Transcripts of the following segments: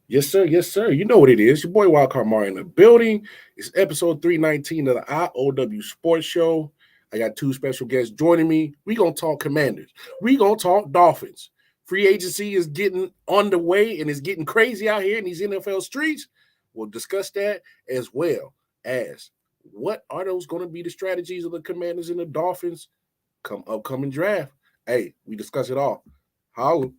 Yes, sir. Yes, sir. You know what it is. Your boy Wildcard Mar in the building. It's episode 319 of the I.O.W. Sports Show. I got two special guests joining me. We gonna talk Commanders. We gonna talk Dolphins. Free agency is getting underway and it's getting crazy out here in these NFL streets. We'll discuss that as well as what are those going to be the strategies of the Commanders and the Dolphins come upcoming draft. Hey, we discuss it all. Holla.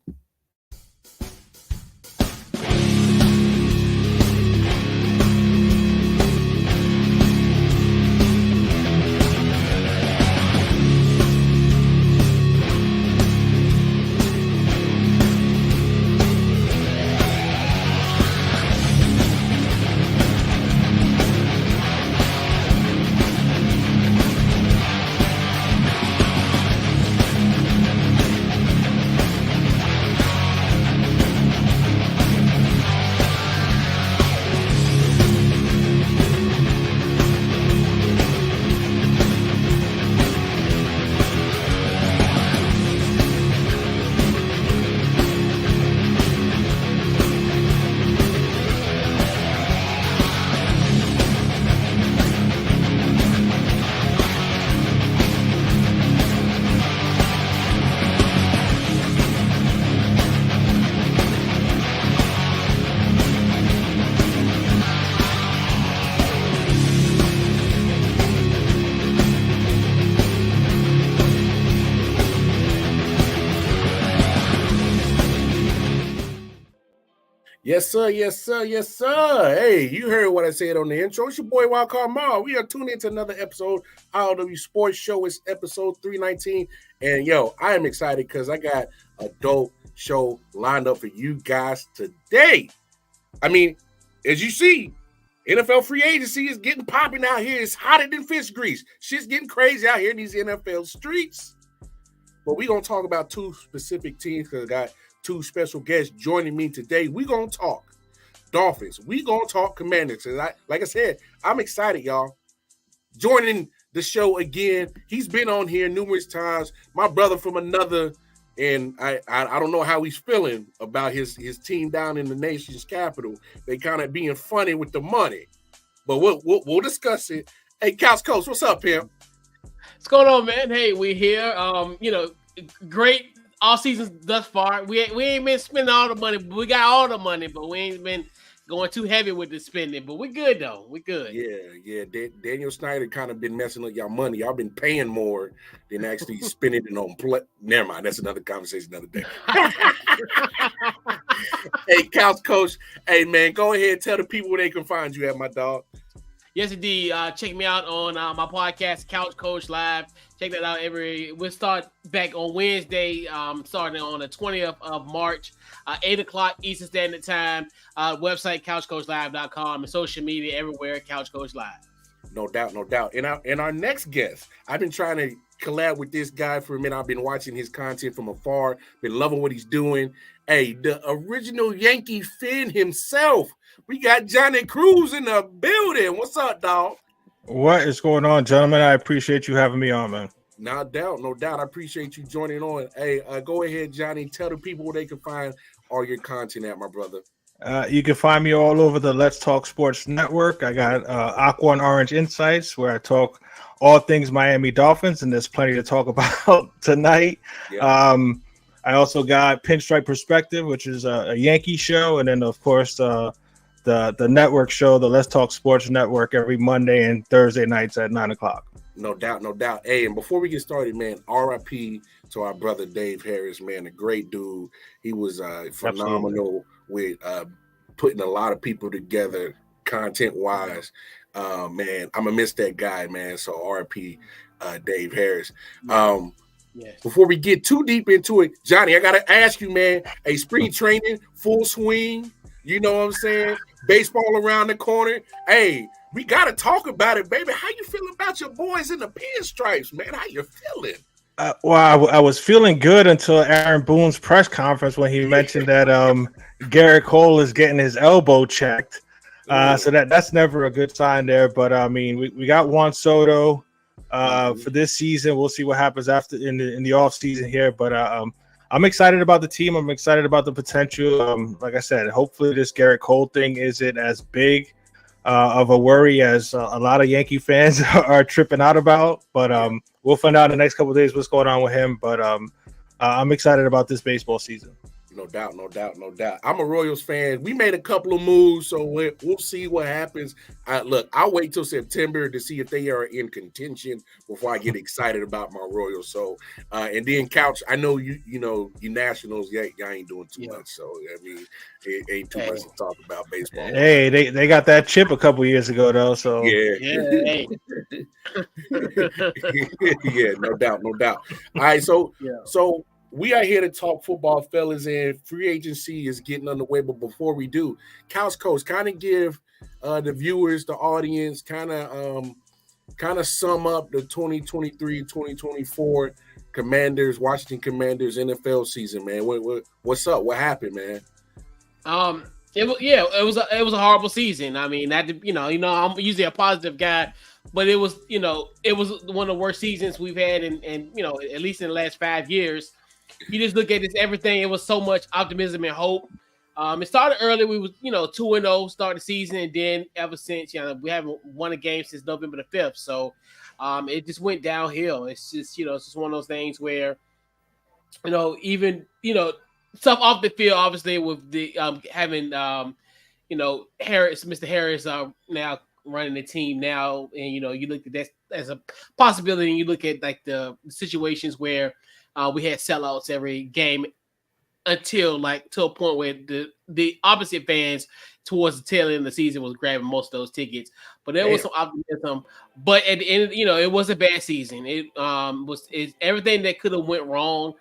Yes, sir. Yes, sir. Yes, sir. Hey, you heard what I said on the intro. It's your boy Wildcard Mar. We are tuning into another episode I.O.W. Sports Show. It's episode 319. And yo, I am excited because I got a dope show lined up for you guys today. I mean, as you see, NFL free agency is getting popping out here. It's hotter than fish grease. Shit's getting crazy out here in these NFL streets. But we're going to talk about two specific teams because I got two special guests joining me today. We're going to talk Dolphins. We're going to talk Commanders. Like I said, I'm excited, y'all. Joining the show again. He's been on here numerous times. My brother from another, and I don't know how he's feeling about his team down in the nation's capital. They kind of being funny with the money. But we'll discuss it. Hey, Couch Coach, what's up, pimp? What's going on, man? Hey, we're here. Great all season thus far. We ain't been spending all the money, but we got all the money, but we ain't been going too heavy with the spending. But we're good though. We're good. Yeah. Daniel Snyder kind of been messing up y'all money. Y'all been paying more than actually spending it on play. Never mind. That's another conversation another day. Hey, Couch Coach. Hey, man, go ahead and tell the people where they can find you at, my dog. Yes, indeed. Check me out on my podcast, Couch Coach Live. Check that out we'll start back on Wednesday, starting on the 20th of March, 8 o'clock Eastern Standard Time. Website, couchcoachlive.com, and social media everywhere, Couch Coach Live. No doubt. And our next guest, I've been trying to collab with this guy for a minute. I've been watching his content from afar, been loving what he's doing. Hey, the original Yankee fan himself. We got Johnny Cruz in the building. What's up, dog? What is going on, gentlemen? I appreciate you having me on, man. No doubt. I appreciate you joining on. Hey, go ahead, Johnny. Tell the people where they can find all your content at, my brother. You can find me all over the Let's Talk Sports Network. I got Aqua and Orange Insights, where I talk all things Miami Dolphins, and there's plenty to talk about tonight. Yeah. I also got Pinstripe Perspective, which is a Yankee show, and then, of course, the network show, the Let's Talk Sports Network, every Monday and Thursday nights at 9 o'clock. No doubt. Hey, and before we get started, man, RIP to our brother Dave Harris, man, a great dude. He was phenomenal with putting a lot of people together content-wise. Man, I'm going to miss that guy, man, so RIP Dave Harris. Yes. Before we get too deep into it, Johnny, I got to ask you, man, spring training, full swing, you know what I'm saying? Baseball around the corner. Hey, we got to talk about it, baby. How you feeling about your boys in the pinstripes, man? How you feeling? Well, I was feeling good until Aaron Boone's press conference when he mentioned that Garrett Cole is getting his elbow checked. So that's never a good sign there. But, I mean, we got Juan Soto for this season. We'll see what happens after in the off season here. But I'm excited about the team. I'm excited about the potential. Like I said, hopefully this Garrett Cole thing isn't as big of a worry as a lot of Yankee fans are tripping out about. But we'll find out in the next couple of days what's going on with him. But I'm excited about this baseball season. No doubt. I'm a Royals fan. We made a couple of moves, so we'll see what happens. I'll wait till September to see if they are in contention before I get excited about my Royals. So, and then Couch, I know you Nationals, y'all ain't doing too much. So, I mean, it ain't too much to talk about baseball. Hey, they got that chip a couple years ago, though. So yeah, no doubt. All right, so we are here to talk football, fellas, and free agency is getting underway. But before we do, Couch Coach, kind of give the viewers, the audience, kind of sum up the 2023-2024 Washington Commanders NFL season, man. What's up? What happened, man? It was a horrible season. I mean, I'm usually a positive guy, but it was one of the worst seasons we've had in at least in the last 5 years. You just look at this everything. It was so much optimism and hope. It started early. We was 2-0 start the season, and then ever since we haven't won a game since November the 5th. So it just went downhill. It's just it's just one of those things where even stuff off the field, obviously with the having Harris, Mr. Harris now running the team now, and you look at that as a possibility, and you look at like the situations where we had sellouts every game until to a point where the opposite fans towards the tail end of the season was grabbing most of those tickets. But there was some optimism. But at the end, it was a bad season. It was everything that could have went wrong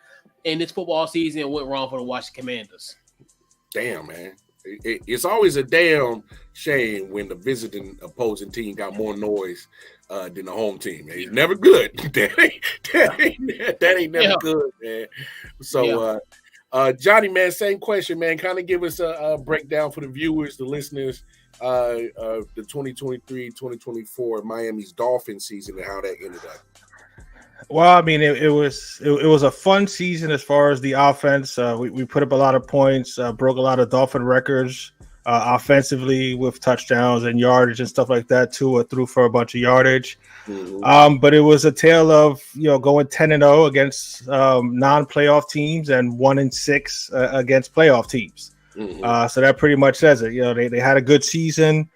in this football season went wrong for the Washington Commanders. Damn, man. It's always a damn shame when the visiting opposing team got more noise than the home team. It's never good. that ain't never good, man. So, Johnny, man, same question, man. Kind of give us a breakdown for the viewers, the listeners, the 2023-2024 Miami's Dolphins season and how that ended up. Well, I mean, it was a fun season as far as the offense. We put up a lot of points, broke a lot of Dolphin records offensively with touchdowns and yardage and stuff like that too. Threw for a bunch of yardage. Mm-hmm. But it was a tale of going 10-0 against non-playoff teams and 1-6 against playoff teams. Mm-hmm. So that pretty much says it. They had a good season.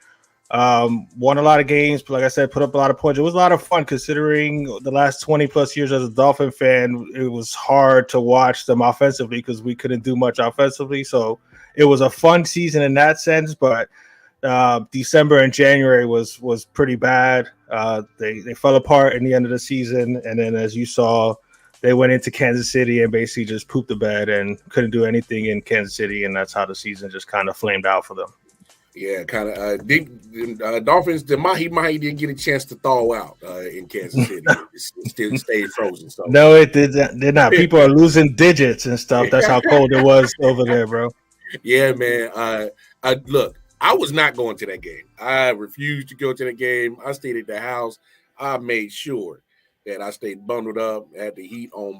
Won a lot of games, but like I said, put up a lot of points. It was a lot of fun considering the last 20 plus years as a Dolphin fan. It was hard to watch them offensively because we couldn't do much offensively. So it was a fun season in that sense, but December and January was pretty bad. They fell apart in the end of the season, and then as you saw, they went into Kansas City and basically just pooped the bed and couldn't do anything in Kansas City, and that's how the season just kind of flamed out for them. Yeah, kind of. Dolphins, the Mahi didn't get a chance to thaw out in Kansas City. It still stayed frozen. So. No, it did not. People are losing digits and stuff. That's how cold it was over there, bro. Yeah, man. Look, I was not going to that game. I refused to go to the game. I stayed at the house. I made sure that I stayed bundled up. Had the heat on.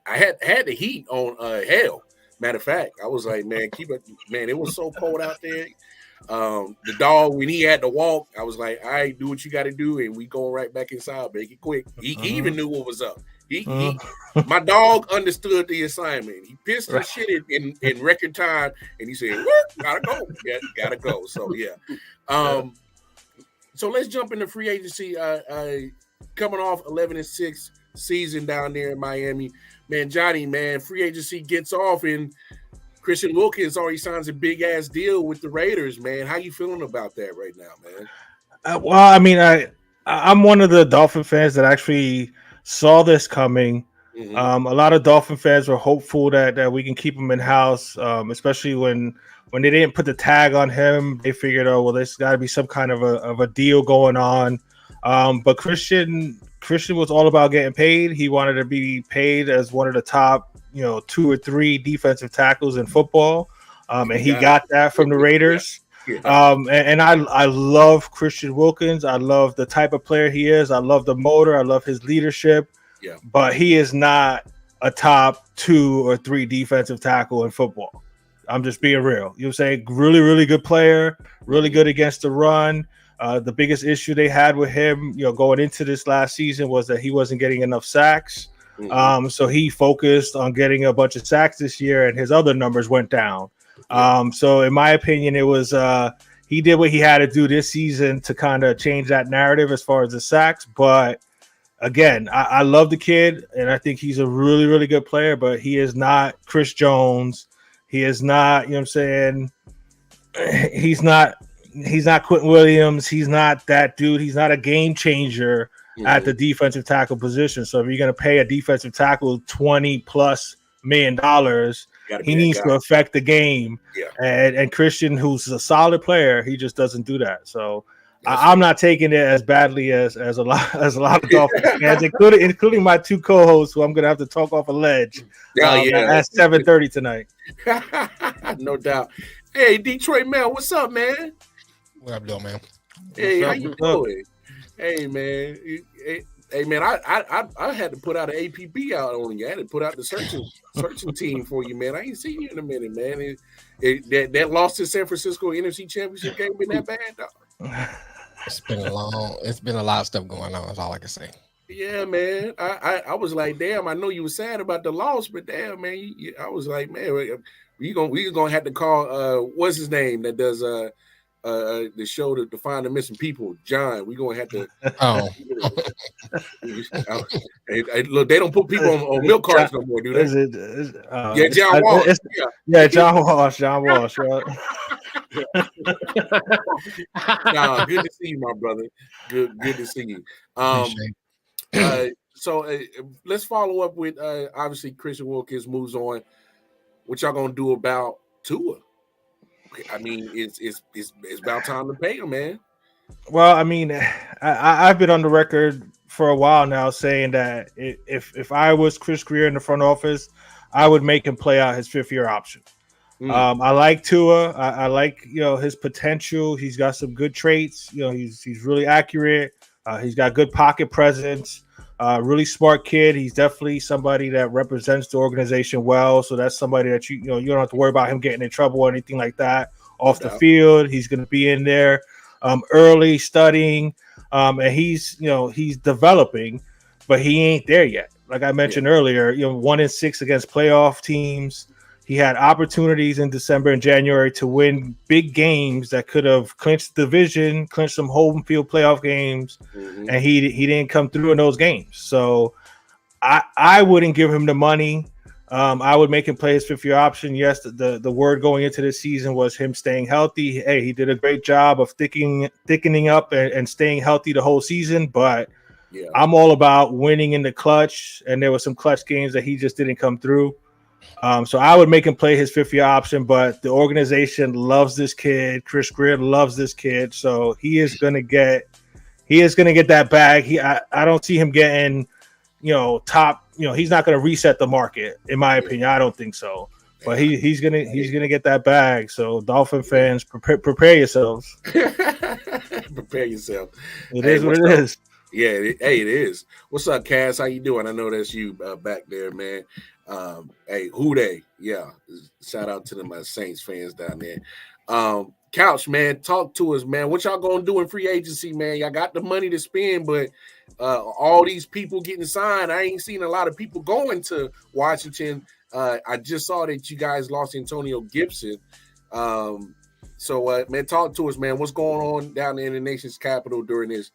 I had the heat on hell. Matter of fact, I was like, man, keep it. Man, it was so cold out there. The dog, when he had to walk, I was like, all right, do what you got to do, and we going right back inside, make it quick. He even knew what was up. My dog understood the assignment. He pissed and shit in record time, and he said, gotta go. Yeah, gotta go. So, yeah. So let's jump into free agency. Coming off 11-6 season down there in Miami. Man, Johnny, man, free agency gets off, and Christian Wilkins already signs a big-ass deal with the Raiders, man. How you feeling about that right now, man? Well, I mean, I'm one of the Dolphin fans that actually saw this coming. Mm-hmm. A lot of Dolphin fans were hopeful that we can keep him in-house, especially when they didn't put the tag on him. They figured, oh, well, there's got to be some kind of a deal going on. But Christian was all about getting paid. He wanted to be paid as one of the top 2 or 3 defensive tackles in football. And he got that from the Raiders. Yeah. And I love Christian Wilkins. I love the type of player he is. I love the motor. I love his leadership. Yeah. But he is not a top 2 or 3 defensive tackle in football. I'm just being real. You know what I'm saying? Really, really good player, really good against the run. The biggest issue they had with him, going into this last season was that he wasn't getting enough sacks. So he focused on getting a bunch of sacks this year, and his other numbers went down. So in my opinion, it was he did what he had to do this season to kind of change that narrative as far as the sacks. But again, I love the kid, and I think he's a really, really good player, but he is not Chris Jones. He is not, you know what I'm saying? He's not Quentin Williams. He's not that dude. He's not a game changer at the defensive tackle position. So if you're going to pay a defensive tackle $20+ million, he needs to affect the game. And Christian, who's a solid player, he just doesn't do that. So I'm not taking it as badly as a lot of Dolphins fans, including my 2 co-hosts, who I'm going to have to talk off a ledge at 7:30 tonight. No doubt. Hey, Detroit man, what's up, man? What up, doing, man? Hey, how you doing? Hey, man. Hey, man. I had to put out an APB out on you. I had to put out the searching team for you, man. I ain't seen you in a minute, man. That loss to San Francisco NFC Championship game been that bad, dog? It's been a lot of stuff going on. That's all I can say. Yeah, man. I was like, damn. I know you were sad about the loss, but damn, man. I was like, man, we gonna have to call what's his name that does the show to find the missing people, John. We gonna have to. Oh, hey, look, they don't put people on milk carts no more, do they? John Walsh. John Walsh. John Walsh. Right? Nah, good to see you, my brother. Good to see you. So let's follow up with obviously Christian Wilkins moves on. What y'all gonna do about Tua? I mean, it's about time to pay him, man. Well, I mean, I've been on the record for a while now saying that if I was Chris Greer in the front office, I would make him play out his 5th-year option. I like Tua. I like his potential. He's got some good traits. He's really accurate. He's got good pocket presence. Really smart kid. He's definitely somebody that represents the organization well. So that's somebody that you don't have to worry about him getting in trouble or anything like that off the field. He's going to be in there early studying, and he's developing, but he ain't there yet. Like I mentioned earlier, 1-6 against playoff teams. He had opportunities in December and January to win big games that could have clinched the division, clinched some home field playoff games, and he didn't come through in those games. So I wouldn't give him the money. I would make him play his 5th-year option. Yes, the word going into this season was him staying healthy. Hey, he did a great job of thickening up and staying healthy the whole season, but I'm all about winning in the clutch, and there were some clutch games that he just didn't come through. So I would make him play his 5th-year option, but the organization loves this kid. Chris Greer loves this kid, so he is going to get that bag. I don't see him getting, top. He's not going to reset the market, in my opinion. I don't think so. But he's gonna get that bag. So Dolphin fans, prepare yourselves. Prepare yourself. It is what it is. Yeah, it is. What's up, Cass? How you doing? I know that's you back there, man. Hey, who they? Yeah, shout out to them Saints fans down there. Couch, man, talk to us, man. What y'all gonna do in free agency, man? Y'all got the money to spend, but all these people getting signed, I ain't seen a lot of people going to Washington. I just saw that you guys lost Antonio Gibson. So, man, talk to us, man. What's going on down there in the nation's capital during this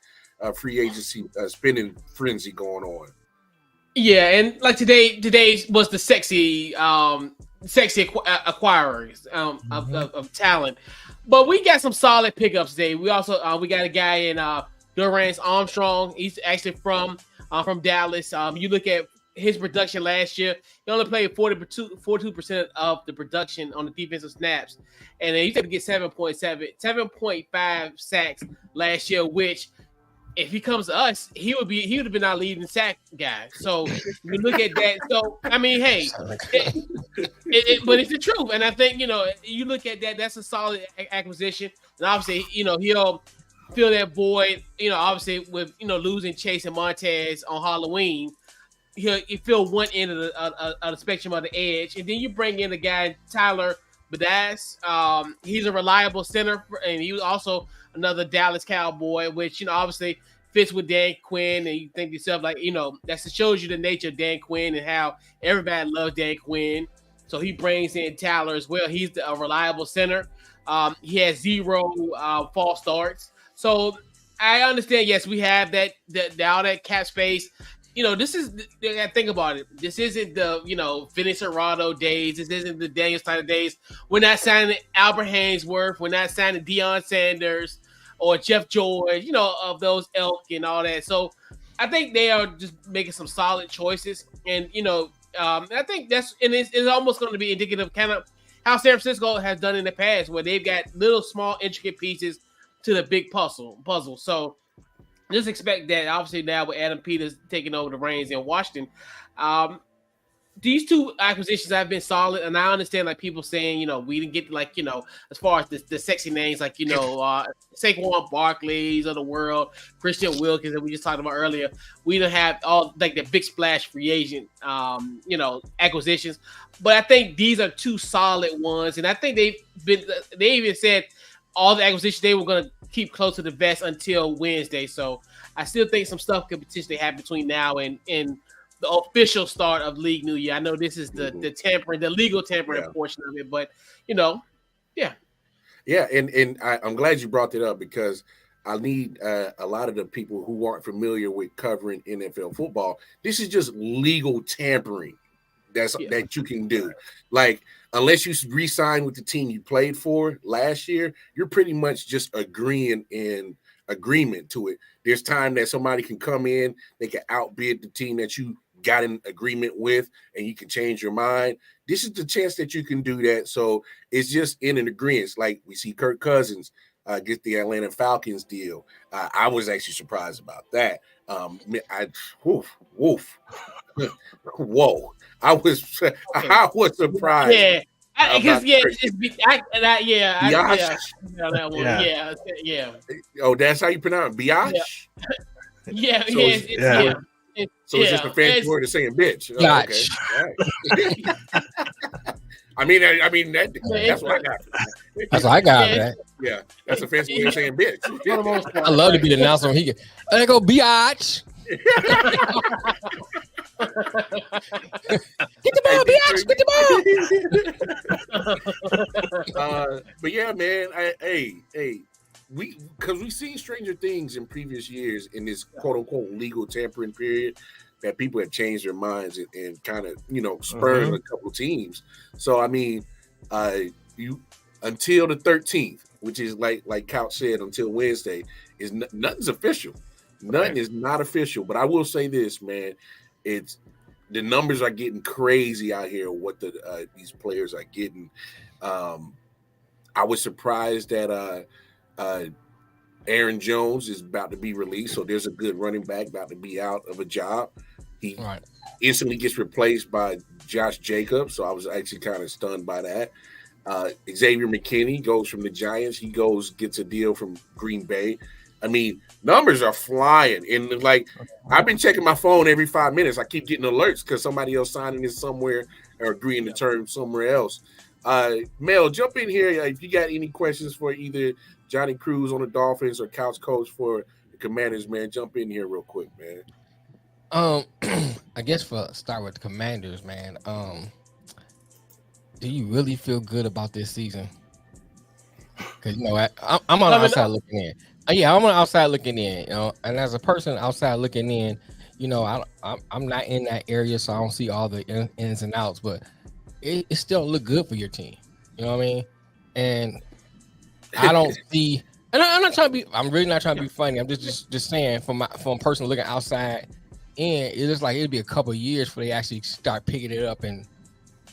free agency spending frenzy going on? Yeah, and like today was the sexy acquirers of talent, but we got some solid pickups today. We also we got a guy in Durance Armstrong. He's actually from Dallas. You look at his production last year; he only played 42% of the production on the defensive snaps, and he had to get 7.5 sacks last year, which, if he comes to us, he would have been our leading sack guy. So you look at that. So I mean, hey, but it's the truth. And I think you look at that. That's a solid acquisition. And obviously, he'll fill that void. Obviously with losing Chase and Montez on Halloween. you feel one end of the spectrum of the edge, and then you bring in the guy Tyler Badass. He's a reliable center, and he was also another Dallas Cowboy, which obviously fits with Dan Quinn. And you think to yourself, like, that shows you the nature of Dan Quinn and how everybody loves Dan Quinn. So he brings in Tyler as well. He's a reliable center. He has 0 false starts. So I understand. Yes, we have all that cap space. This is, think about it. This isn't the, Vinny Serrato days. This isn't the Daniel Snyder days. We're not signing Albert Hainsworth. We're not signing Deion Sanders or Jeff George, of those elk and all that. So I think they are just making some solid choices. And, I think it's almost going to be indicative of kind of how San Francisco has done in the past, where they've got little, small, intricate pieces to the big puzzle. So just expect that. Obviously, now with Adam Peters taking over the reins in Washington, these 2 acquisitions have been solid, and I understand like people saying, we didn't get like, as far as the sexy names like Saquon Barkley's of the world, Christian Wilkins that we just talked about earlier. We don't have all like the big splash free agent, acquisitions, but I think these are 2 solid ones, and I think they even said all the acquisitions they were going to keep close to the vest until Wednesday. So I still think some stuff could potentially happen between now and the official start of League New Year. I know this is the tampering, the legal tampering portion of it, but yeah. Yeah, and I'm glad you brought that up, because I need a lot of the people who aren't familiar with covering NFL football. This is just legal tampering that you can do. Like, unless you re-sign with the team you played for last year, you're pretty much just agreeing in agreement to it. There's time that somebody can come in, they can outbid the team that you got in agreement with, and you can change your mind. This is the chance that you can do that. So it's just in an agreement. Like we see Kirk Cousins get the Atlanta Falcons deal. I was actually surprised about that. Whoa. I was surprised. Yeah. Because Oh, that's how you pronounce it? Biatch? Yeah. So it's just a fancy word of saying bitch. Oh, okay. I mean that's what I got. That's what I got, man. Yeah, that's a fancy way of saying bitch. I love to be the announcer when he get. There go biatch. Get the ball, biatch. Get the ball. But yeah, man. We've seen stranger things in previous years in this quote unquote legal tampering period, that people have changed their minds and kind of spurred a couple teams. So I mean, you until the 13th, which is like Couch said, until Wednesday, is nothing's official. Nothing is not official. But I will say this, man, it's the numbers are getting crazy out here. What these players are getting. I was surprised that Aaron Jones is about to be released, so there's a good running back about to be out of a job. He instantly gets replaced by Josh Jacobs, so I was actually kind of stunned by that. Xavier McKinney goes from the Giants. He gets a deal from Green Bay. I mean, numbers are flying. And, like, I've been checking my phone every 5 minutes. I keep getting alerts because somebody else signing it somewhere or agreeing to terms somewhere else. Mel, jump in here if you got any questions for either Johnny Cruz on the Dolphins or Couch Coach for the Commanders, man. Jump in here real quick, man. I guess start with the Commanders, man. Do you really feel good about this season? Because I'm on the outside looking in. Yeah, I'm on the outside looking in. And as a person outside looking in, I'm not in that area, so I don't see all the ins and outs. But it still look good for your team. You know what I mean? And I don't see. And I'm not trying to be. I'm really not trying to be funny. I'm just saying from a person looking outside in, it's like it'd be a couple of years before they actually start picking it up and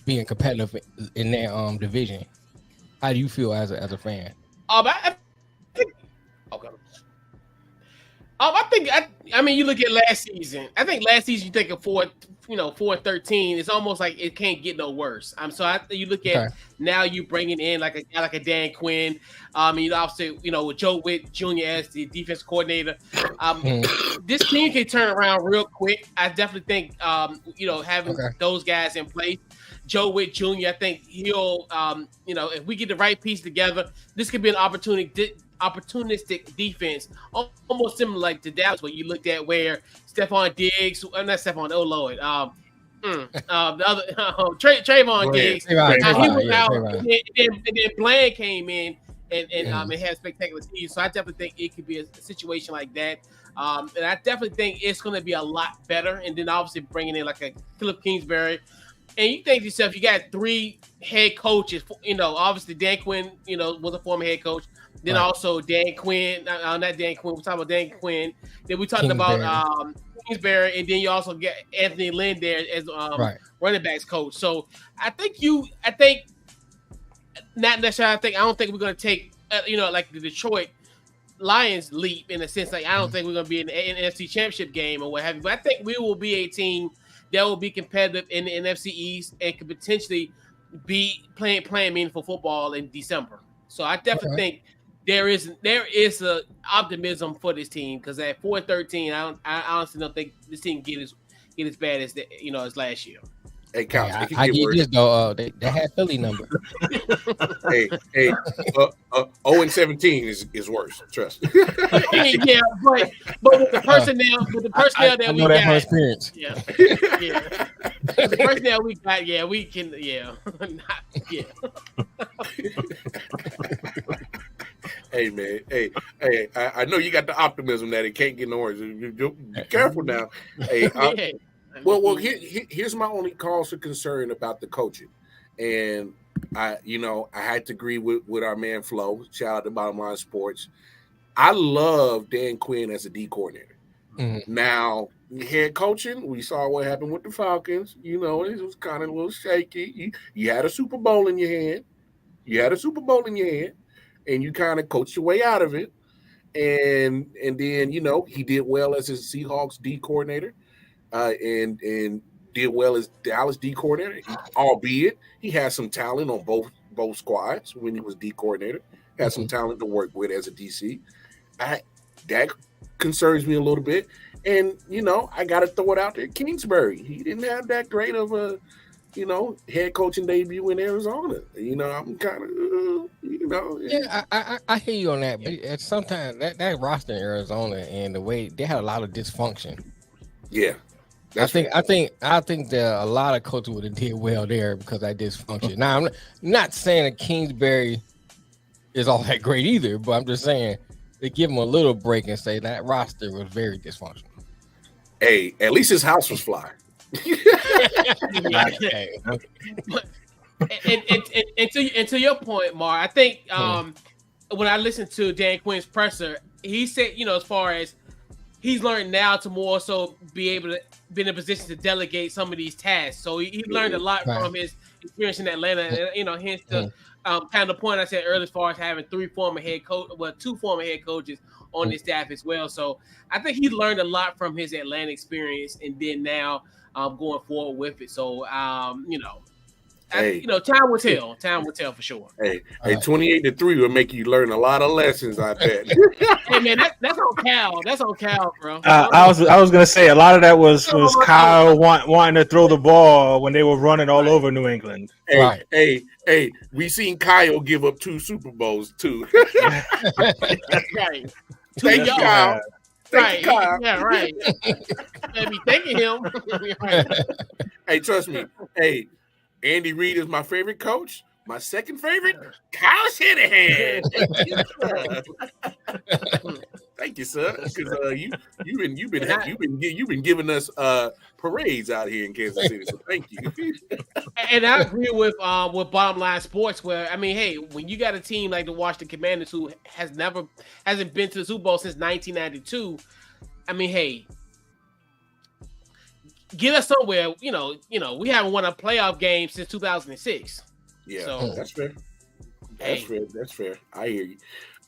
being competitive in their division. How do you feel as a fan? I I mean, you look at last season. I think last season you think of 4-13. It's almost like it can't get no worse. You look at now you bringing in like a guy like a Dan Quinn. Obviously, with Joe Witt Jr. as the defense coordinator. This team can turn around real quick. I definitely think having those guys in place. Joe Witt Jr. I think he'll if we get the right piece together, this could be an opportunistic defense, almost similar like to Dallas, where you looked at where Stephon Diggs, not Stephon, oh Lord, the other Trayvon Diggs, he was out, and then Bland came in and it had a spectacular season. So I definitely think it could be a situation like that. And I definitely think it's going to be a lot better. And then obviously bringing in like a Philip Kingsbury. And you think to yourself, you got 3 head coaches. Obviously Dan Quinn, was a former head coach. Then also Dan Quinn, not Dan Quinn. We're talking about Dan Quinn. Then we talked about Kingsbury, and then you also get Anthony Lynn there as running backs coach. So I don't think we're going to take like the Detroit Lions leap in a sense. Like I don't think we're going to be in an NFC Championship game or what have you. But I think we will be a team that will be competitive in the NFC East and could potentially be playing meaningful football in December. So I definitely think there is a optimism for this team because at 4-13, I honestly don't think this team get as bad as as last year. Hey, Couch, I get this though. They had Philly number. hey, 0-17 is worse. Trust. Yeah, but with the personnel, that we got, that from experience. Yeah. The personnel we got, we can, Hey man, hey, I know you got the optimism that it can't get no worse. Be careful now. Hey, well, here's my only cause for concern about the coaching, and I had to agree with our man Flo. Shout out to Bottom Line Sports. I love Dan Quinn as a D coordinator. Mm-hmm. Now, head coaching, we saw what happened with the Falcons. It was kind of a little shaky. You had a Super Bowl in your hand. And you kind of coached your way out of it. And then, he did well as his Seahawks D coordinator. And did well as Dallas D coordinator, albeit he had some talent on both squads when he was D coordinator. Had some talent to work with as a DC. That concerns me a little bit. And, I got to throw it out there. Kingsbury, he didn't have that great of a, head coaching debut in Arizona. I'm kind of, Yeah, I hear you on that. But sometimes that roster in Arizona and the way they had a lot of dysfunction. Yeah. I think that a lot of coaches would have did well there because of that dysfunction. Now, I'm not saying that Kingsbury is all that great either, but I'm just saying they give him a little break and say that roster was very dysfunctional. Hey, at least his house was fly. And to your point, Mar, I think when I listened to Dan Quinn's presser, he said, as far as he's learned now to more so be able to be in a position to delegate some of these tasks. So he learned a lot from his experience in Atlanta. And, hence the kind of the point I said earlier as far as having two former head coaches on his staff as well. So I think he learned a lot from his Atlanta experience and then now going forward with it. So, time will tell. Time will tell for sure. Hey, 28-3 will make you learn a lot of lessons, I bet. Hey man, that's on Cal. That's on Cal, bro. I was gonna say a lot of that was Kyle wanting to throw the ball when they were running all over New England. Hey, we seen Kyle give up 2 Super Bowls too. Right. Thank you, Kyle. Right. Yeah, right. Let me thanking him. Hey, trust me. Hey, Andy Reid is my favorite coach. My second favorite, Kyle Shanahan. Thank you, sir. Because you've been giving us parades out here in Kansas City. So thank you. And I agree with Bottom Line Sports, where hey, when you got a team like the Washington Commanders who hasn't been to the Super Bowl since 1992, hey, get us somewhere. We haven't won a playoff game since 2006. Yeah, so, that's fair. That's fair. I hear you.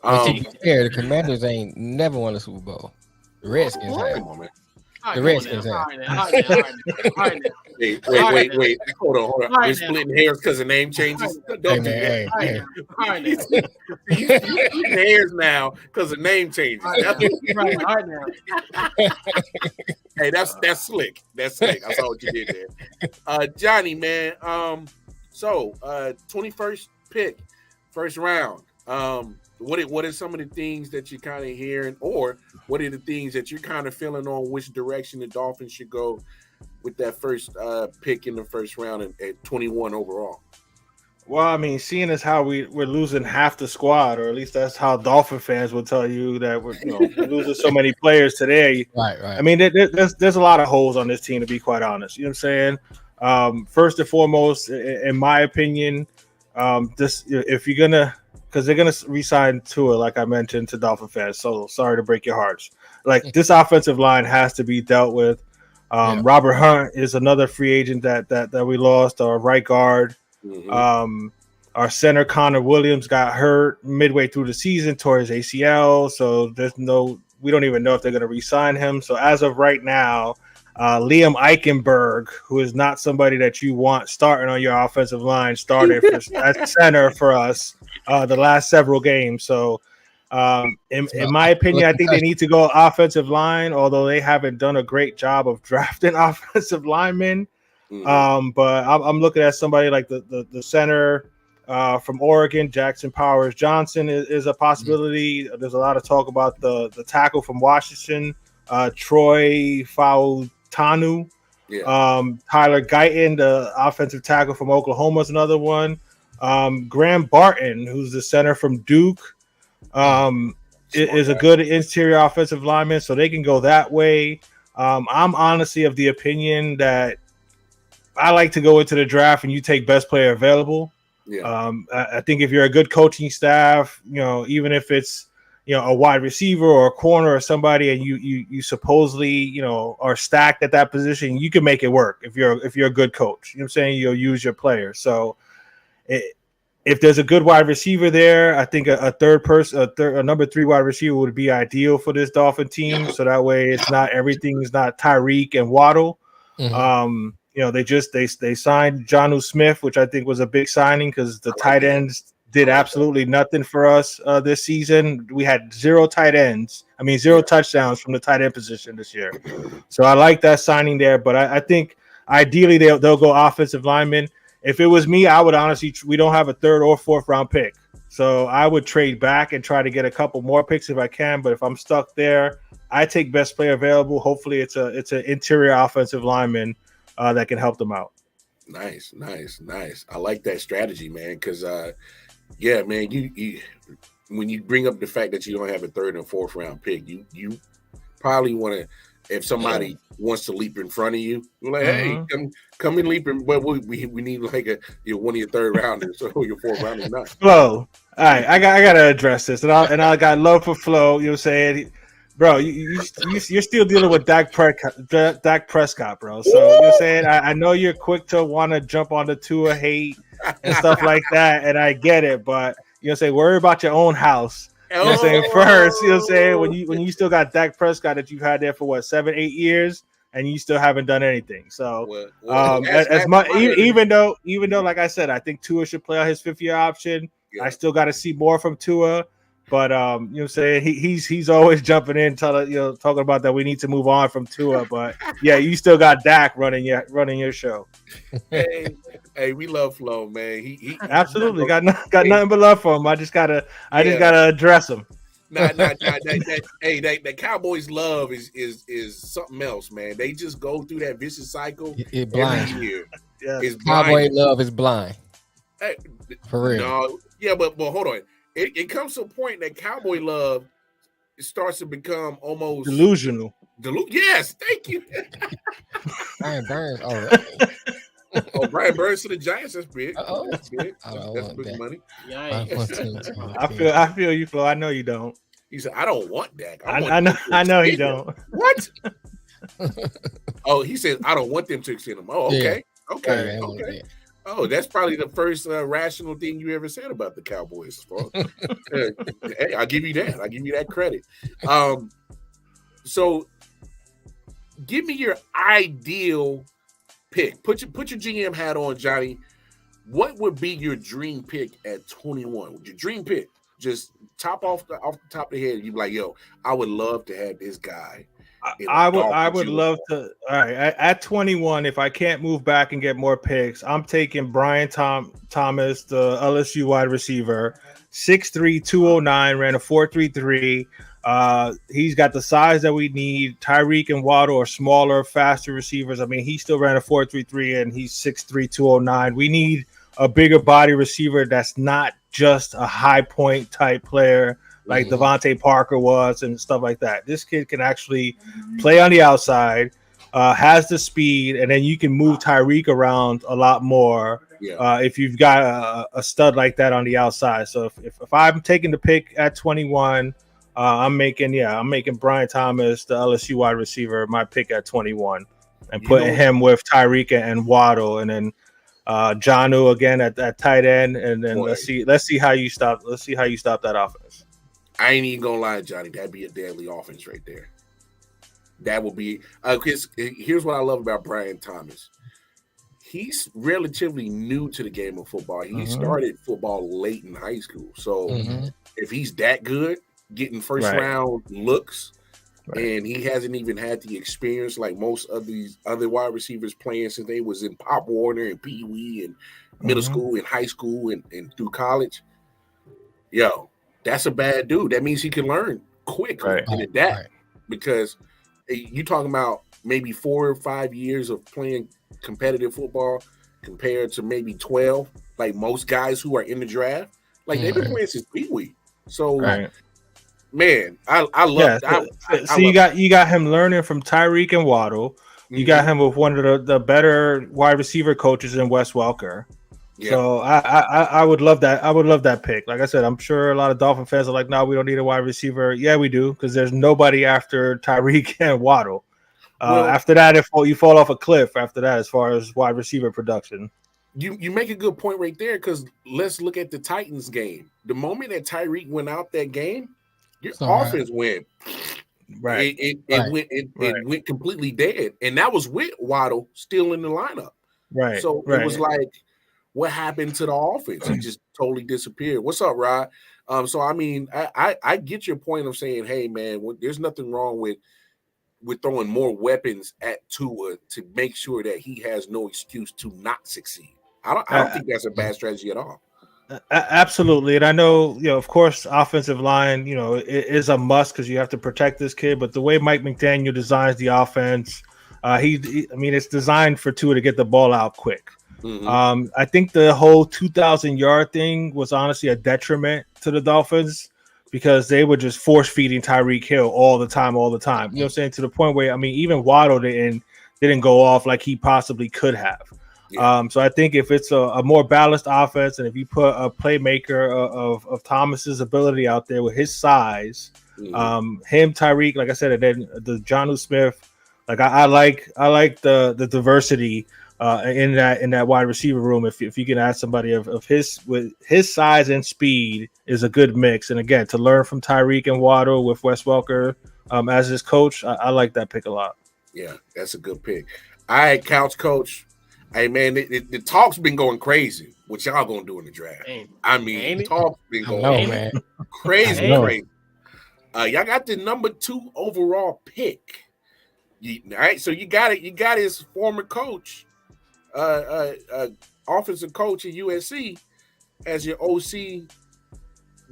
The Commanders ain't never won a Super Bowl. The Redskins have. Come on, man. The Redskins have. All right now. Wait. Hold on. We're splitting hairs because of name changes. Don't do that. All right now. You splitting hairs now because of name changes. All right now. Hey, that's slick. That's slick. I saw what you did there. Johnny, man. So 21st pick, first round. What are some of the things that you're kind of hearing, or what are the things that you're kind of feeling on which direction the Dolphins should go with that first pick in the first round at 21 overall? Well, I mean, seeing as how we're losing half the squad, or at least that's how Dolphin fans will tell you that we're losing so many players today. Right. I mean, there's a lot of holes on this team, to be quite honest. You know what I'm saying? First and foremost, in my opinion, if you're gonna, because they're gonna re-sign Tua, like I mentioned, to Dolphin fans. So sorry to break your hearts. Like, this offensive line has to be dealt with. Robert Hunt is another free agent that we lost, our right guard. Mm-hmm. Our center Connor Williams got hurt midway through the season, tore his ACL. So we don't even know if they're going to re-sign him. So as of right now, Liam Eichenberg, who is not somebody that you want starting on your offensive line, started at center for us the last several games. So in my opinion, I think they need to go offensive line, although they haven't done a great job of drafting offensive linemen. Mm-hmm. But I'm looking at somebody like the center from Oregon, Jackson Powers Johnson is a possibility. Mm-hmm. There's a lot of talk about the tackle from Washington, Troy Fautanu. Tyler Guyton, the offensive tackle from Oklahoma, is another one. Graham Barton, who's the center from Duke, is a good interior offensive lineman, so they can go that way. I'm honestly of the opinion that I like to go into the draft and you take best player available. I think if you're a good coaching staff, even if it's a wide receiver or a corner or somebody, and you supposedly are stacked at that position, you can make it work if you're a good coach. You know what I'm saying? You'll use your players. So if there's a good wide receiver there, I think a number 3 wide receiver would be ideal for this Dolphin team. So that way everything's not Tyreek and Waddle. Mm-hmm. They signed Jonnu Smith, which I think was a big signing because the tight ends did absolutely nothing for us this season. We had 0 touchdowns from the tight end position this year. So I like that signing there, but I think ideally they'll go offensive linemen. If it was me, I would honestly, we don't have a 3rd or 4th round pick. So I would trade back and try to get a couple more picks if I can. But if I'm stuck there, I take best player available. Hopefully it's an interior offensive lineman that can help them out. Nice. I like that strategy, man, because, man, you when you bring up the fact that you don't have a 3rd and 4th round pick, you probably want to, if somebody wants to leap in front of you, you're like, hey, come and leap in. Well, we need like one of your 3rd rounders, so your 4th rounder not. Flo, all right, I gotta address this, and I got love for Flo. You know what I'm saying? Bro, you're still dealing with Dak Prescott, bro. So, you know what I'm saying? I know you're quick to want to jump on the Tua hate and stuff like that, and I get it, but, you know what I'm saying, worry about your own house. You know what I'm saying? First, you know what I'm saying? When you still got Dak Prescott that you've had there for, 7-8 years, and you still haven't done anything. So, even though, like I said, I think Tua should play out his 5th-year option, I still got to see more from Tua. But you know what I'm saying, he's always jumping in, talking about that we need to move on from Tua. But yeah, you still got Dak running your show. Hey, we love Flo, man. He absolutely got nothing but love for him. I just gotta address him. That Cowboys love is something else, man. They just go through that vicious cycle every year. Cowboy love is blind. Hey, for real. No, yeah, but hold on. It comes to a point that Cowboy love starts to become almost delusional. Yes, thank you. Brian Burns, all right. Brian Burns to the Giants. That's big. That's big. That's big money. I feel you, Flo. I know you don't. He said, "I don't want Dak. I know you don't." What? He says, "I don't want them to extend him." Oh, okay, okay. Oh, that's probably the first rational thing you ever said about the Cowboys. Hey, I'll give you that. I'll give you that credit. So give me your ideal pick. Put your GM hat on, Johnny. What would be your dream pick at 21? Your dream pick, just off the top of the head, you'd be like, "Yo, I would love to have this guy." I would love to. All right, at 21, if I can't move back and get more picks, I'm taking Brian Thomas, the LSU wide receiver, 6'3", 209, ran a 4.33. He's got the size that we need. Tyreek and Waddle are smaller, faster receivers. I mean, he still ran a 4.33 and he's 6'3", 209. We need a bigger body receiver that's not just a high point type player like Devontae Parker was and stuff like that. This kid can actually play on the outside, has the speed, and then you can move Tyreek around a lot more if you've got a stud like that on the outside. So if I'm taking the pick at 21, I'm making Brian Thomas, the LSU wide receiver, my pick at 21, and putting him with Tyreek and Waddle, and then Jonnu again at tight end, and then let's see how you stop that offense. I ain't even gonna lie, Johnny. That'd be a deadly offense right there. That would be. Here's what I love about Brian Thomas. He's relatively new to the game of football. He started football late in high school. So if he's that good, getting first round looks, and he hasn't even had the experience like most of these other wide receivers playing since they was in Pop Warner and Pee Wee and middle school and high school and through college. Yo, that's a bad dude. That means he can learn quick and adapt because you talking about maybe 4 or 5 years of playing competitive football compared to maybe 12, like most guys who are in the draft. Like they've been playing since Pee Wee. So man, I love that. So you got him learning from Tyreek and Waddle. You got him with one of the better wide receiver coaches in Wes Welker. Yeah. So I would love that. I would love that pick. Like I said, I'm sure a lot of Dolphin fans are like, "No, we don't need a wide receiver." Yeah, we do, because there's nobody after Tyreek and Waddle. After that, you fall off a cliff. After that, as far as wide receiver production, you make a good point right there. Because let's look at the Titans game. The moment that Tyreek went out that game, your offense went It went completely dead, and that was with Waddle still in the lineup. Right. So it was like, what happened to the offense? It just totally disappeared. What's up, Rod? So I mean, I get your point of saying, hey man, there's nothing wrong with throwing more weapons at Tua to make sure that he has no excuse to not succeed. I don't think that's a bad strategy at all. Absolutely. And I know, of course, offensive line, it is a must because you have to protect this kid. But the way Mike McDaniel designs the offense, it's designed for Tua to get the ball out quick. I think the whole 2,000-yard thing was honestly a detriment to the Dolphins because they were just force feeding Tyreek Hill all the time. You know what I'm saying? To the point where, even Waddle didn't go off like he possibly could have. Yeah. So I think if it's a more balanced offense, and if you put a playmaker of Thomas's ability out there with his size, him, Tyreek, like I said, and then the Jonnu Smith, like I like the diversity in that wide receiver room. If you can add somebody of his with his size and speed is a good mix. And again, to learn from Tyreek and Waddle with Wes Welker as his coach, I like that pick a lot. Yeah, that's a good pick. All right, couch coach. Hey man, the talk's been going crazy. What y'all gonna do in the draft? The talk's been going crazy. Y'all got the number 2 overall pick. All right, so you got it. You got his former coach, offensive coach at USC, as your OC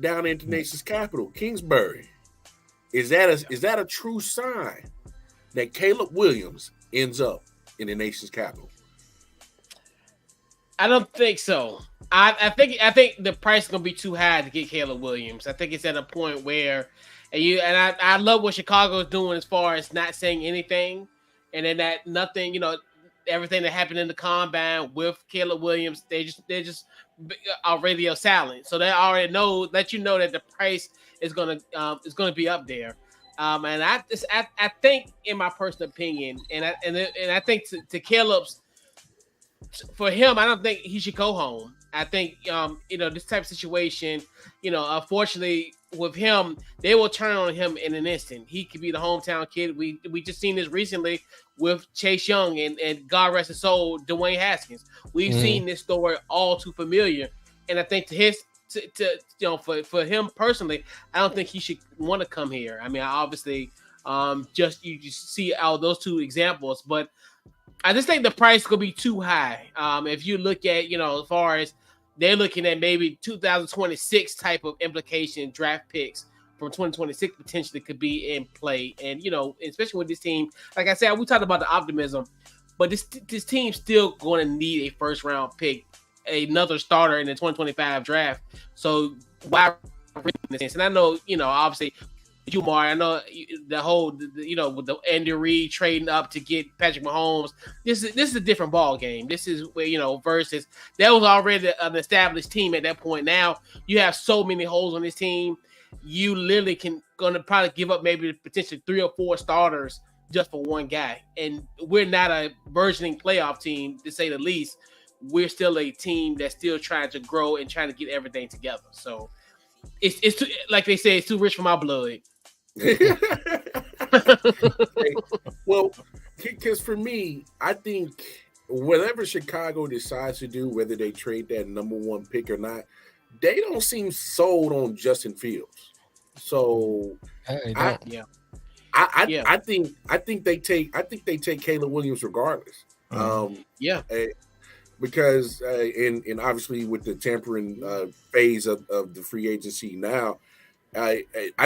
down in the nation's capital, Kingsbury. Is that a true sign that Caleb Williams ends up in the nation's capital? I don't think so. I think the price is gonna be too high to get Caleb Williams. I think it's at a point where, I love what Chicago is doing as far as not saying anything, and then that nothing, everything that happened in the combine with Caleb Williams, they're just radio silent. So they already let you know that the price is gonna be up there. And I think, in my personal opinion, and I think to Caleb's. For him, I don't think he should go home. I think, this type of situation, unfortunately, with him, they will turn on him in an instant. He could be the hometown kid. We just seen this recently with Chase Young and God rest his soul, Dwayne Haskins. We've seen this story all too familiar, and I think for him personally, I don't think he should want to come here. I mean, obviously, you just see out those two examples, but I just think the price could be too high. If you look at, as far as they're looking at maybe 2026 type of implication draft picks from 2026 potentially could be in play. And, especially with this team, like I said, we talked about the optimism, but this team's still going to need a first round pick, another starter in the 2025 draft. So why risk this? And I know, obviously, you, Mar, I know the whole, with the Andy Reid trading up to get Patrick Mahomes. This is a different ball game. This is where, versus that was already an established team at that point. Now you have so many holes on this team. You literally gonna probably give up maybe potentially 3 or 4 starters just for one guy. And we're not a burgeoning playoff team, to say the least. We're still a team that's still trying to grow and trying to get everything together. So it's too, like they say, it's too rich for my blood. Well, because for me, I think whatever Chicago decides to do, whether they trade that number 1 pick or not, they don't seem sold on Justin Fields. So I think they take Caleb Williams regardless. Because and obviously with the tampering phase of the free agency now, I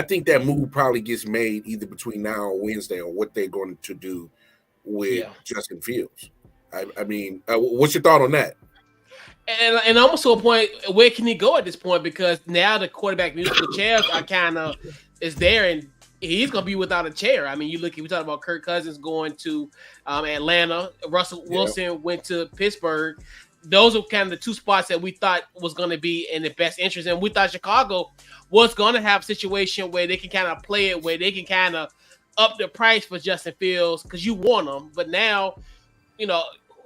think that move probably gets made either between now and Wednesday on what they're going to do with Justin Fields. I mean, what's your thought on that? And almost to a point, where can he go at this point? Because now the quarterback musical chairs are kind of is there, and he's going to be without a chair. I mean, we talked about Kirk Cousins going to Atlanta. Russell Wilson went to Pittsburgh. Those are kind of the 2 spots that we thought was going to be in the best interest. And we thought Chicago was going to have a situation where they can kind of play it, where they can kind of up the price for Justin Fields because you want him. But now,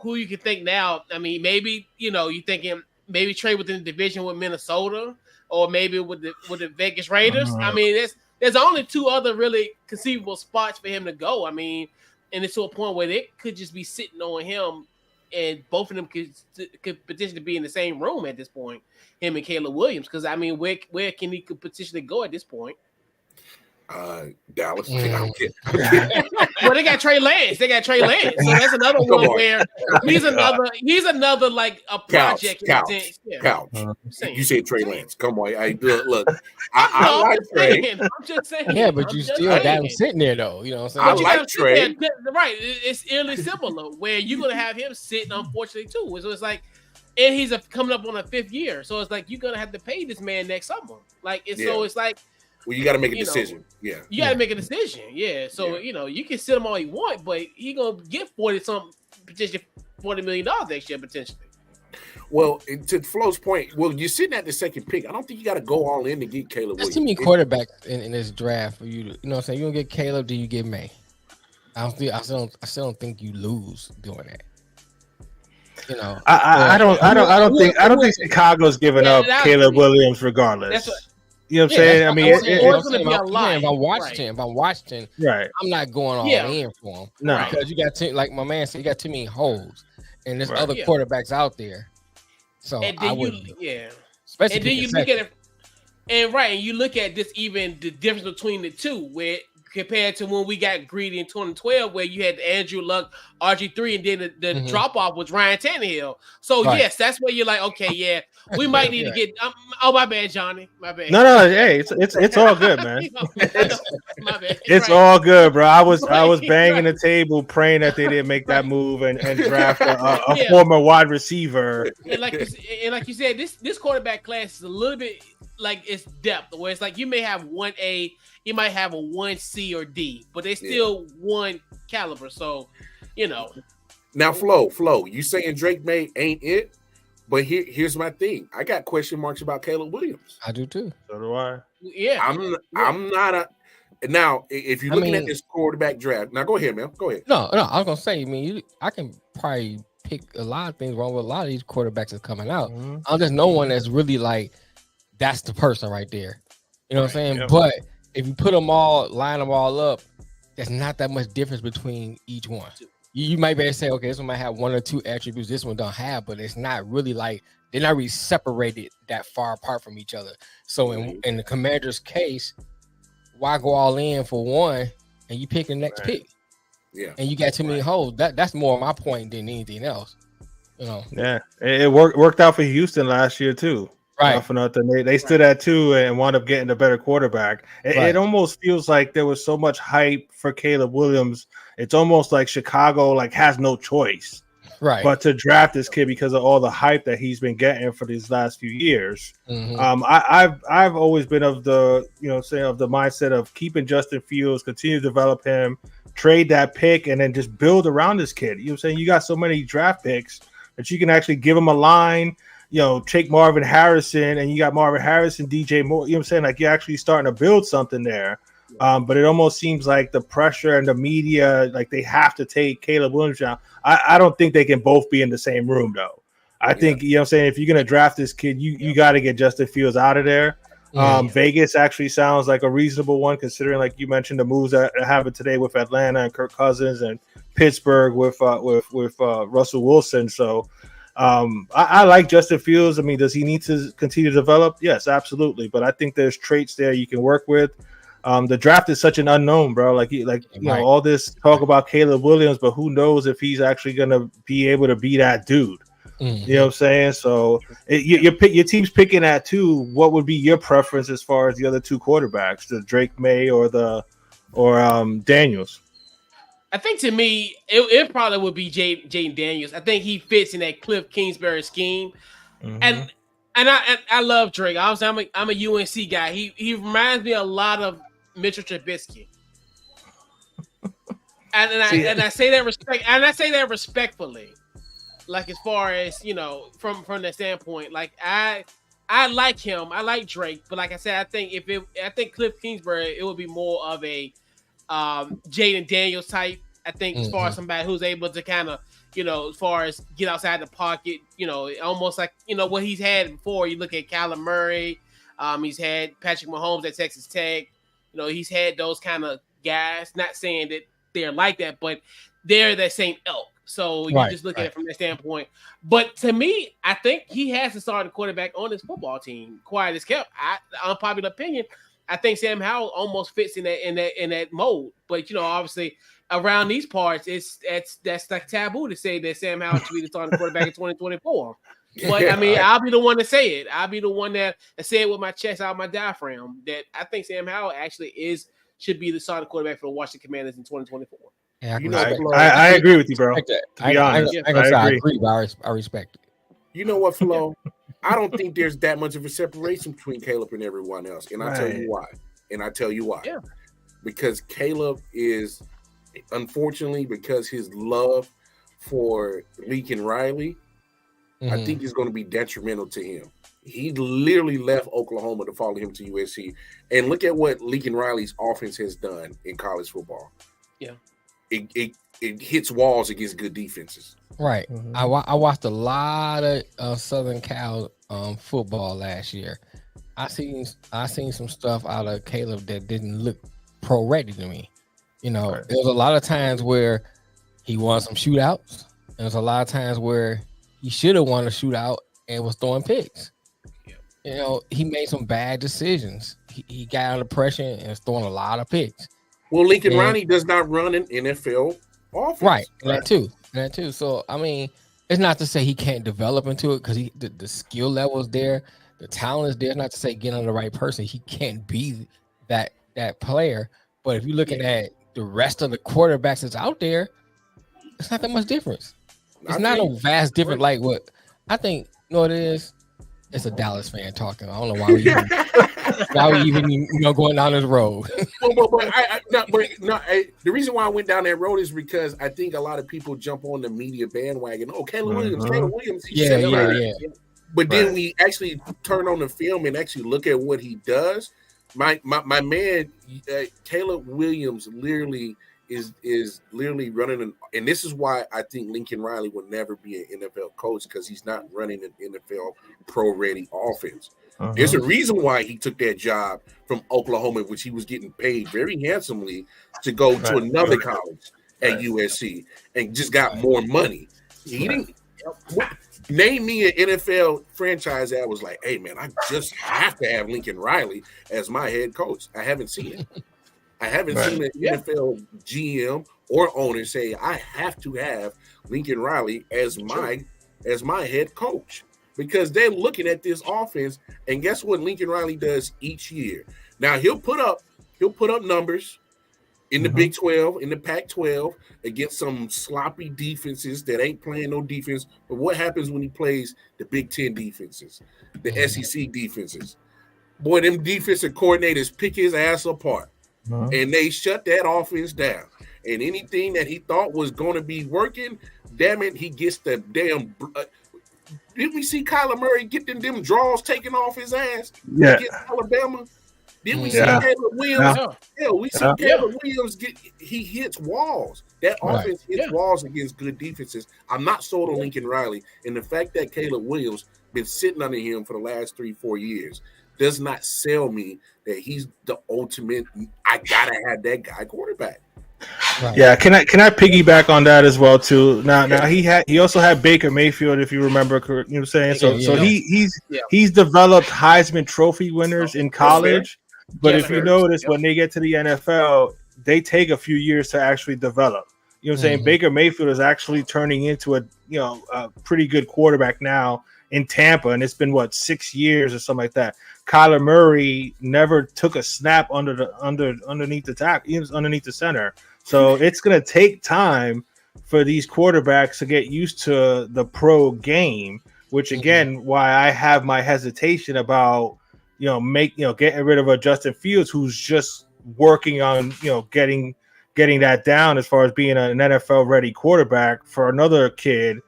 who you can think now, I mean, maybe, you're thinking maybe trade within the division with Minnesota or maybe with the Vegas Raiders. I mean, there's only 2 other really conceivable spots for him to go. I mean, and it's to a point where they could just be sitting on him, and both of them could potentially be in the same room at this point, him and Caleb Williams. Because, I mean, where can he could potentially go at this point? Dallas. I don't care. Well, they got Trey Lance. So that's another one where he's another like a project. Couch. You said Trey Lance. Come on. Look. I like Trey. I'm just saying. Yeah, but you still got him sitting there though. You know what I'm saying? I like Trey. Right. It's eerily similar where you're gonna have him sitting, unfortunately, too. So it's like, and he's coming up on a 5th year. So it's like you're gonna have to pay this man next summer. So it's like. Well, you got to make a decision. You got to make a decision. Yeah. So, you can sit him all you want, but he going to get potentially $40 million next year, potentially. Well, to Flo's point, you're sitting at the 2nd pick. I don't think you got to go all in to get Caleb Williams. There's too many quarterbacks in this draft for you to, what I'm saying? You don't get Caleb, then you get May. I still don't think you lose doing that. I don't think Chicago's giving up Caleb Williams regardless. You know what I'm saying? I mean, it's going to be a lot. If I'm watching, right, I'm not going all in for him. No, because you got like my man said, you got too many holes, and there's other quarterbacks out there. So and then I wouldn't. Especially and then you look at it, and you look at this even the difference between the two, where compared to when we got greedy in 2012, where you had Andrew Luck, RG3, and then the drop off was Ryan Tannehill. So yes, that's where you're like, okay, we might need to get. My bad, Johnny. My bad. No, hey, it's all good, man. My bad. It's all good, bro. I was banging the table, praying that they didn't make that move and draft a former wide receiver. And like you said, this quarterback class is a little bit like it's depth, where it's like you may have 1A. You might have a 1C or D, but they still one caliber. So, Now, Flo, you saying Drake May ain't it? But here's my thing. I got question marks about Caleb Williams. I do too. So do I. Yeah. I'm not a. Now, if you're looking at this quarterback draft, now go ahead, man. Go ahead. No. I was gonna say, I can probably pick a lot of things wrong with a lot of these quarterbacks that's coming out. There's no one that's really like that's the person right there. You know what I'm saying? But if you line them all up, there's not that much difference between each one. You might be able to say, okay, this one might have one or two attributes this one don't have, but it's not really like they're not really separated that far apart from each other. So in the Commanders' case, why go all in for one and you pick the next pick? Yeah, and you got too many holes. That's more my point than anything else. You know. Yeah, it worked out for Houston last year too. Right. For nothing, they stood at 2 and wound up getting a better quarterback. It almost feels like there was so much hype for Caleb Williams. It's almost like Chicago has no choice, but to draft this kid because of all the hype that he's been getting for these last few years. Mm-hmm. I've always been of the of the mindset of keeping Justin Fields, continue to develop him, trade that pick, and then just build around this kid. You know what I'm saying? You got so many draft picks that you can actually give him a line. Take Marvin Harrison, and you got Marvin Harrison, DJ Moore. You know what I'm saying? Like, you're actually starting to build something there. But it almost seems like the pressure and the media, like, they have to take Caleb Williams down. I don't think they can both be in the same room, though. I think, you know what I'm saying, if you're going to draft this kid, you got to get Justin Fields out of there. Vegas actually sounds like a reasonable one, considering, like you mentioned, the moves that happened today with Atlanta and Kirk Cousins, and Pittsburgh with Russell Wilson. So, I like Justin Fields. I mean, does he need to continue to develop? Yes, absolutely. But I think there's traits there you can work with. The draft is such an unknown, bro. All this talk about Caleb Williams, but who knows if he's actually going to be able to be that dude. Mm-hmm. You know what I'm saying? So your team's picking at 2. What would be your preference as far as the other 2 quarterbacks, the Drake May or Daniels? I think to me, it probably would be Jaden Daniels. I think he fits in that Cliff Kingsbury scheme, and I love Drake. Obviously, I'm a UNC guy. He reminds me a lot of Mitchell Trubisky, and I say that respectfully, like, as far as from that standpoint, like, I like him. I like Drake, but like I said, I think Cliff Kingsbury, it would be more of a Jaden Daniels type. I think as far as somebody who's able to kind of, as far as get outside the pocket, almost like, what he's had before. You look at Kyler Murray, he's had Patrick Mahomes at Texas Tech. He's had those kind of guys. Not saying that they're like that, but they're that same ilk. So you just look at it from that standpoint. But to me, I think he has to start a quarterback on this football team. Quiet as kept. Unpopular opinion, I think Sam Howell almost fits in that mold. But obviously, around these parts, that's like taboo to say that Sam Howell should be the starting quarterback in 2024. But I mean, I'll be the one to say it. I'll be the one that say it with my chest out, my diaphragm, that I think Sam Howell actually should be the starting quarterback for the Washington Commanders in 2024. Yeah, I agree with you, bro. I agree, but I respect it. You know what, Flo? I don't think there's that much of a separation between Caleb and everyone else, and I'll tell you why. Yeah. Because Caleb is, unfortunately, because his love for Lincoln Riley, I think is going to be detrimental to him. He literally left Oklahoma to follow him to USC, and look at what Lincoln Riley's offense has done in college football. Yeah. It hits walls against good defenses. Right. Mm-hmm. I watched a lot of Southern Cal football last year. I seen some stuff out of Caleb that didn't look pro ready to me. There was a lot of times where he won some shootouts. There was a lot of times where he should have won a shootout and was throwing picks. Yeah. He made some bad decisions. He got under pressure and was throwing a lot of picks. Well, Lincoln Riley does not run an NFL offense. Right. That too. So, I mean, it's not to say he can't develop into it, because the skill level is there. The talent is there. It's not to say get on the right person. He can't be that player. But if you're looking at the rest of the quarterbacks that's out there, it's not that much difference. It's not a vast difference like what I think. What it is? It's a Dallas fan talking. I don't know why we even going down this road. The reason why I went down that road is because I think a lot of people jump on the media bandwagon. Oh, Caleb Williams. Yeah. But then we actually turn on the film and actually look at what he does. My man, Caleb Williams, literally is literally running and this is why I think Lincoln Riley will never be an NFL coach, because he's not running an NFL pro ready offense. There's a reason why he took that job from Oklahoma, which he was getting paid very handsomely to go to another college at USC and just got more money. He didn't name me an NFL franchise that was like, hey man, I just have to have Lincoln Riley as my head coach. I haven't seen it. I haven't seen an NFL GM or owner say I have to have Lincoln Riley as my head coach, because they're looking at this offense, and guess what Lincoln Riley does each year? Now he'll put up numbers in the Big 12, in the Pac-12 against some sloppy defenses that ain't playing no defense. But what happens when he plays the Big 10 defenses, the SEC defenses? Boy, them defensive coordinators pick his ass apart. And they shut that offense down. And anything that he thought was going to be working, damn it, he gets the damn. Didn't we see Kyler Murray get them draws taken off his ass against Alabama? Didn't we see Caleb Williams? We see Caleb Williams he hits walls. That offense hits walls against good defenses. I'm not sold on Lincoln Riley. And the fact that Caleb Williams been sitting under him for the last 3-4 years does not sell me that he's the ultimate. I gotta have that guy quarterback. Right. Yeah, can I piggyback on that as well too? Now he also had Baker Mayfield, if you remember, you know what I'm saying. So he's developed Heisman Trophy winners in college, but if you notice when they get to the NFL, they take a few years to actually develop. You know what I'm saying? Baker Mayfield is actually turning into a pretty good quarterback now in Tampa, and it's been 6 years or something like that. Kyler Murray never took a snap underneath the tackle. He was underneath the center. So it's going to take time for these quarterbacks to get used to the pro game, which again, why I have my hesitation about, getting rid of a Justin Fields, who's just working on, getting that down as far as being an NFL ready quarterback for another kid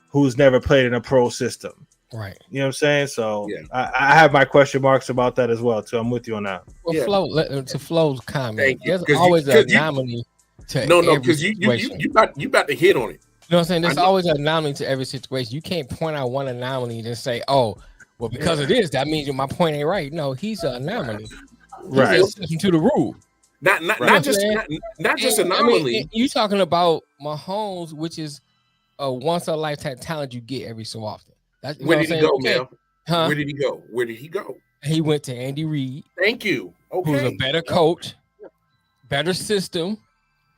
who's never played in a pro system. Right. You know what I'm saying? So I have my question marks about that as well, too. I'm with you on that. Well, Flo, to Flo's comment, there's always an anomaly to because you about to hit on it. You know what I'm saying? There's always an anomaly to every situation. You can't point out one anomaly and just say, oh, well, because of this, that means my point ain't right. No, he's an anomaly. Right. He's an exception to the rule. Not just anomaly. I mean, you talking about Mahomes, which is a once in a lifetime talent you get every so often. Where did he go now? Huh? Where did he go? He went to Andy Reid. Thank you. Okay. Who's a better coach, better system.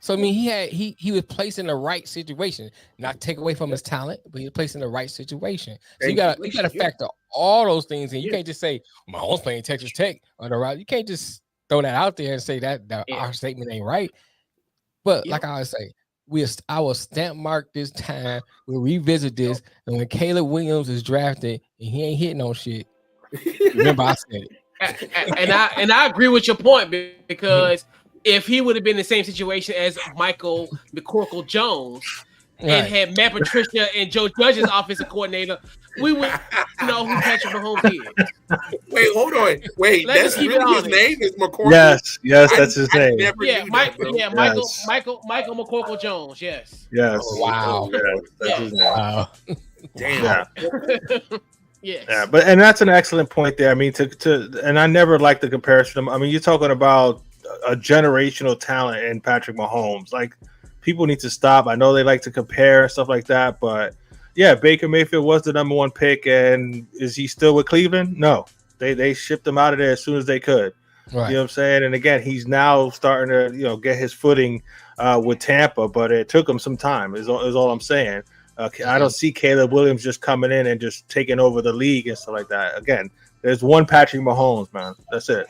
So I mean, he was placed in the right situation. Not take away from his talent, but he was placed in the right situation. So you gotta factor all those things in. You can't just say Mahomes playing Texas Tech on the route. You can't just throw that out there and say that our statement ain't right. But like I always say, I will stamp mark this time. We'll revisit this, and when Caleb Williams is drafted and he ain't hitting no shit, remember I said it. And I agree with your point, because if he would have been in the same situation as Michael McCorkle Jones and had Matt Patricia and Joe Judge as offensive coordinator, we would know who Patrick Mahomes is. Wait, hold on. Wait, that's really his name is McCorkle? Yes, that's his name. Michael McCorkle Jones, yes. Yes. Oh, wow. That's his name. Wow. Damn. Yes. Yeah, and that's an excellent point there. I mean, and I never like the comparison. I mean, you're talking about a generational talent in Patrick Mahomes. Like, people need to stop. I know they like to compare and stuff like that, but yeah, Baker Mayfield was the number one pick, and is he still with Cleveland? No, they shipped him out of there as soon as they could. Right. You know what I'm saying? And again, he's now starting to get his footing with Tampa, but it took him some time. Is all I'm saying. I don't see Caleb Williams just coming in and just taking over the league and stuff like that. Again, there's one Patrick Mahomes, man. That's it.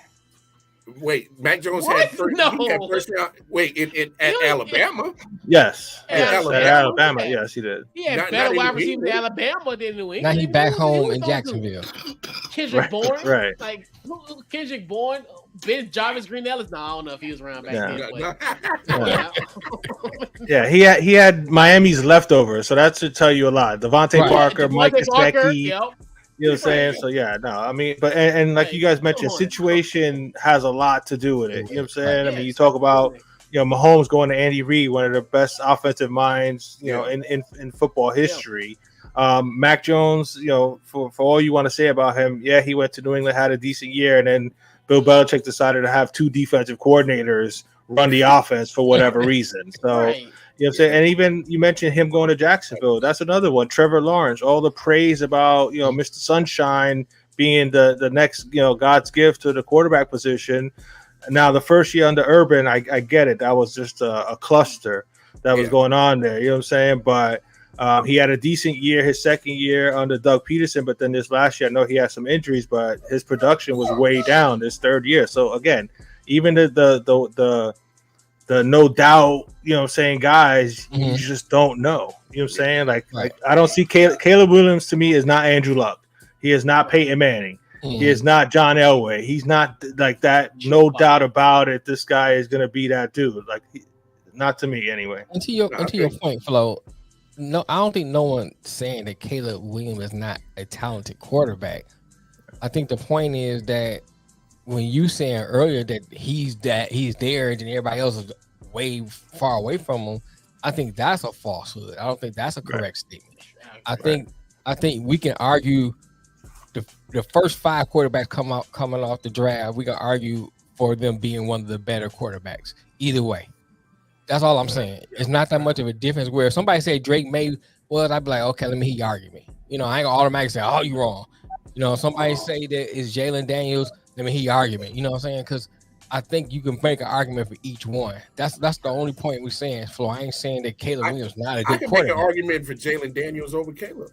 Wait, Mac Jones had first round. Wait, at Alabama? Yes. At Alabama, yes, he did. He had better wide receiver in Alabama than New England. Now he back home in Jacksonville. Kendrick Bourne? Right. Like, Kendrick Bourne, Ben Jarvis Green Ellis? No, I don't know if he was around back then. Yeah, he had Miami's leftovers, so that should tell you a lot. Devontae Parker, Mike Gesicki. You know what I'm saying? So yeah, no, I mean, but and like you guys mentioned, situation has a lot to do with it. You know what I'm saying? I mean, you talk about Mahomes going to Andy Reid, one of the best offensive minds, in football history. Mac Jones, for all you want to say about him, yeah, he went to New England, had a decent year, and then Bill Belichick decided to have 2 defensive coordinators run the offense for whatever reason. So, Right. you know what I'm saying? And even you mentioned him going to Jacksonville. That's another one. Trevor Lawrence, all the praise about, Mr. Sunshine being the next, God's gift to the quarterback position. Now, the first year under Urban, I get it. That was just a cluster that was going on there. You know what I'm saying? But he had a decent year his second year under Doug Peterson, but then this last year, I know he had some injuries, but his production was way down this third year. So again, even the no doubt, guys, you just don't know. You know what I'm saying? Like I don't see Caleb Williams to me is not Andrew Luck. He is not Peyton Manning. He is not John Elway. He's not like that. No doubt about it. This guy is gonna be that dude. Like, not to me anyway. And to your point, Flo. No, I don't think no one saying that Caleb Williams is not a talented quarterback. I think the point is that when you saying earlier that he's there and everybody else is way far away from him, I think that's a falsehood. I don't think that's a correct statement. I think we can argue the first 5 quarterbacks coming off the draft. We can argue for them being one of the better quarterbacks. Either way. That's all I'm saying. It's not that much of a difference. Where if somebody say Drake May was, I'd be like, okay, let me hear your argument. I ain't gonna automatically say, oh, you wrong. Somebody say that it's Jalen Daniels, let me hear your argument. You know what I'm saying? Because I think you can make an argument for each one. That's the only point we're saying, Flo. I ain't saying that Caleb Williams is not a good quarterback. I can make an argument for Jalen Daniels over Caleb.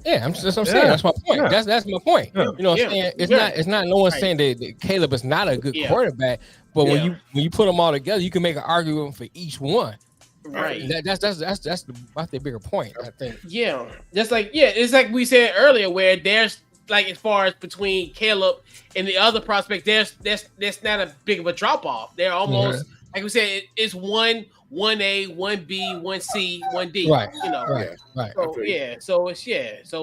Yeah, that's what I'm saying. That's my point. Yeah. That's my point. Yeah. You know what I'm saying? It's not no one saying that Caleb is not a good quarterback, but when you put them all together, you can make an argument for each one. Right. That's the bigger point, I think. Yeah. It's like we said earlier, where there's like, as far as between Caleb and the other prospect, there's not a big of a drop off. They're almost like we said, it's 1A, 1B, 1C, 1D. Right. Right. So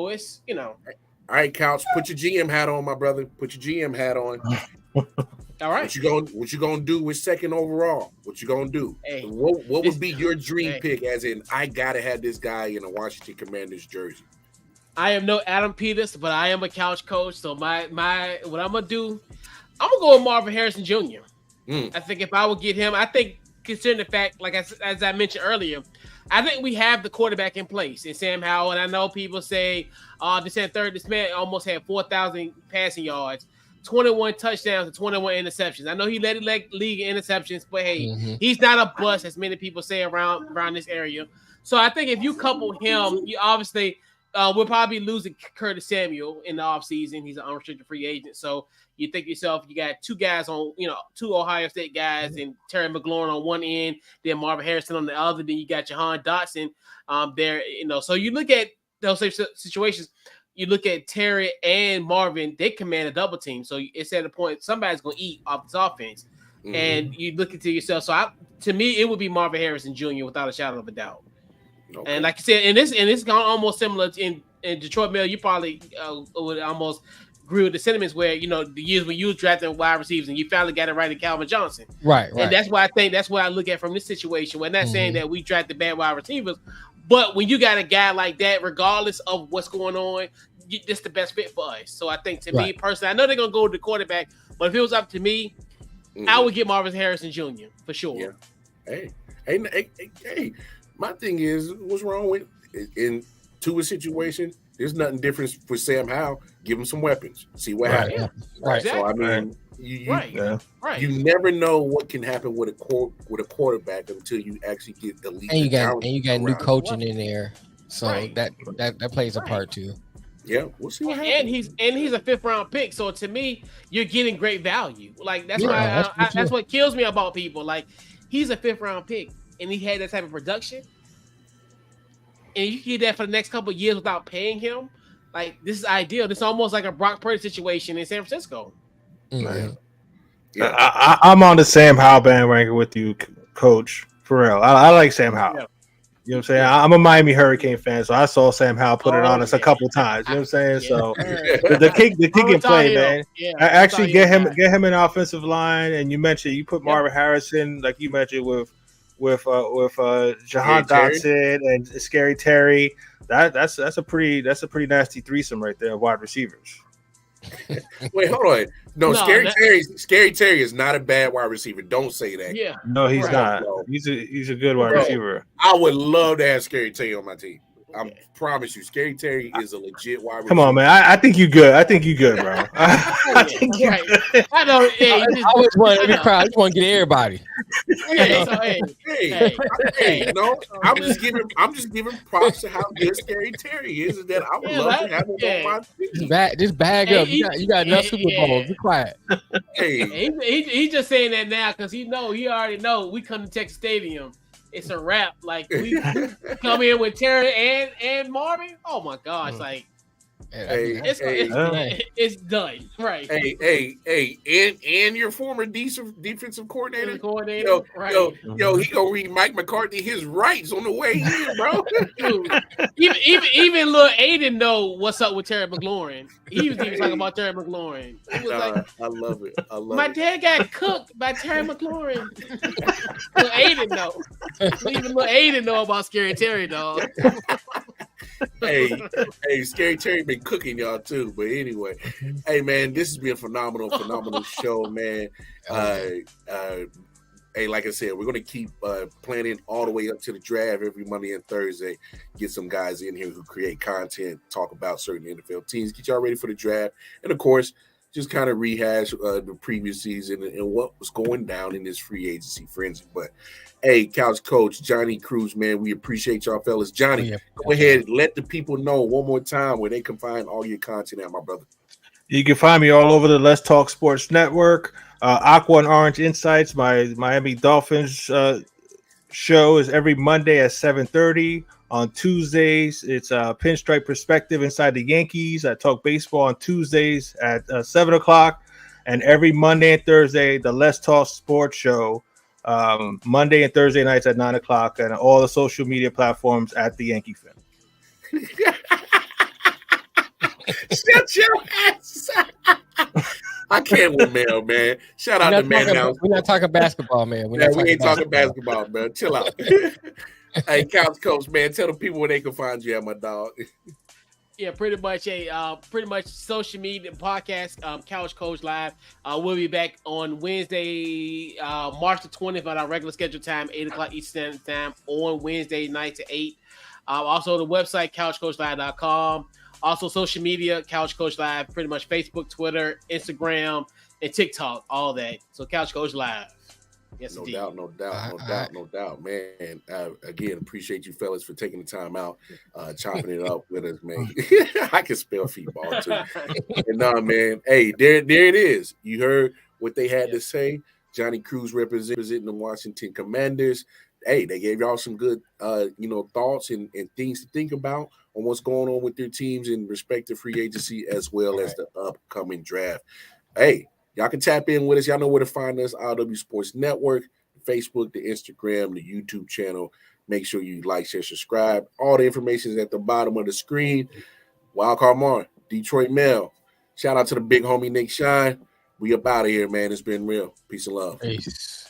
it's All right, Couch, put your GM hat on, my brother. Put your GM hat on. All right. What you gonna do with second overall? What you gonna do? Hey, what would be your dream pick? As in, I gotta have this guy in a Washington Commanders jersey. I am no Adam Peters, but I am a couch coach. So my what I'm gonna do, I'm gonna go with Marvin Harrison Jr. I think if I would get him, I think considering the fact, like as I mentioned earlier, I think we have the quarterback in place in Sam Howell. And I know people say, this man almost had 4,000 passing yards, 21 touchdowns, and 21 interceptions. I know he led the league in interceptions, but hey, he's not a bust, as many people say around this area. So I think if you couple him, you obviously we'll probably be losing Curtis Samuel in the offseason. He's an unrestricted free agent. So you think to yourself, you got 2 guys on, 2 Ohio State guys, and Terry McLaurin on one end, then Marvin Harrison on the other. Then you got Jahan Dotson there. So you look at those situations. You look at Terry and Marvin; they command a double team. So it's at a point somebody's going to eat off this offense, and you look into yourself. So to me, it would be Marvin Harrison Jr. without a shadow of a doubt. Okay. And like you said, and it's gone almost similar in Detroit Mill. You probably would almost agree with the sentiments where the years when you were drafting wide receivers and you finally got it right in Calvin Johnson. Right. And that's why I look at from this situation. We're not saying that we drafted bad wide receivers, but when you got a guy like that, regardless of what's going on, this the best fit for us. So I think to me personally, I know they're gonna go with the quarterback, but if it was up to me, I would get Marvin Harrison Jr. for sure. Yeah. Hey. My thing is, what's wrong with in a situation? There's nothing different for Sam Howell. Give him some weapons. See what happens. Right. So I mean, you never know what can happen with a quarterback until you actually get the lead. And you got new coaching in there, so that plays a part too. Yeah, we'll see what happens. And he's a 5th round pick. So to me, you're getting great value. Like that's why that's what kills me about people. Like he's a 5th round pick. And he had that type of production, and you get that for the next couple of years without paying him. Like this is ideal. This is almost like a Brock Purdy situation in San Francisco. Yeah. I'm on the Sam Howell bandwagon with you, Coach. For real, I like Sam Howell. Yeah. You know what I'm saying? I'm a Miami Hurricane fan, so I saw Sam Howell put it on us a couple of times. You know what I'm saying? So the kid can play, man. Yeah, actually get him an offensive line, and you mentioned you put Marvin Harrison, like you mentioned with with Jahan Terry? Dotson and Scary Terry. That's a pretty nasty threesome right there of wide receivers. Wait, hold on. No, Scary that- Terry is not a bad wide receiver. Don't say that. Yeah. No, he's Right. not. No. He's a good wide Bro. receiver. I would love to have Scary Terry on my team. I promise you, Scary Terry is a legit wide receiver. Come on, man. I think you good. I think you good, bro. I think you Right. good. I know. Yeah, I always want to be proud. You want to get everybody. Yeah, so, Hey, you know, I'm just giving props to how good Scary Terry is, and that I would love to have him on my team. Just bag up. You got enough Super Bowls. Be quiet. Hey, he's just saying that now because he already know we come to Texas Stadium. It's a wrap. Like we come in with Terry and Marvin. Oh my gosh! Like it's done. Right. Hey, and your former defensive coordinator. Right. Yo, he gonna read Mike McCarthy his rights on the way in, bro. Dude, even little Aiden know what's up with Terry McLaurin. He was even talking about Terry McLaurin. He was like, I love it. my dad got cooked by Terry McLaurin. Little Aiden know. Even little Aiden know about Scary Terry, dog. hey, Scary Terry been cooking y'all too. But anyway, hey man, this has been a phenomenal show, man. Hey, like I said, we're gonna keep planning all the way up to the draft every Monday and Thursday. Get some guys in here who create content, talk about certain NFL teams, get y'all ready for the draft, and of course, just kind of rehash the previous season and what was going down in this free agency frenzy. But hey, Couch Coach Johnny Cruz, man, we appreciate y'all fellas. Johnny, go ahead, let the people know one more time where they can find all your content at, my brother. You can find me all over the Let's Talk Sports Network. Aqua and Orange Insights, my Miami Dolphins show is every Monday at 7:30. On Tuesdays, it's Pinstripe Perspective Inside the Yankees. I talk baseball on Tuesdays at 7 o'clock. And every Monday and Thursday, the Let's Talk Sports Show, Monday and Thursday nights at 9 o'clock, and all the social media platforms at the Yankee Fan. Shut your ass. I can't with Mel, man. Shout out to man. We're not talking basketball, man. We ain't talking basketball, man. Chill out. Hey, Couch Coach, man, tell the people where they can find you at, my dog. Yeah, pretty much social media podcast, Couch Coach Live. We'll be back on Wednesday, March the 20th at our regular scheduled time, 8 o'clock Eastern Standard Time on Wednesday nights at 8. Also the website, couchcoachlive.com. Also social media, Couch Coach Live, pretty much Facebook, Twitter, Instagram, and TikTok, all that. So Couch Coach Live. Yes, no indeed. doubt, man. Again, appreciate you fellas for taking the time out, chopping it up with us, man. I can spell feetball too. And man. Hey, there it is. You heard what they had to say. Johnny Cruz representing the Washington Commanders. Hey, they gave y'all some good, thoughts and things to think about on what's going on with their teams in respect to free agency as well as the upcoming draft. Hey, y'all can tap in with us. Y'all know where to find us. I.O.W Sports Network, Facebook, the Instagram, the YouTube channel. Make sure you like, share, subscribe. All the information is at the bottom of the screen. Wildcard Mar, Detroit Mail. Shout out to the big homie Nick Shine. We up out of here, man. It's been real. Peace and love. Peace.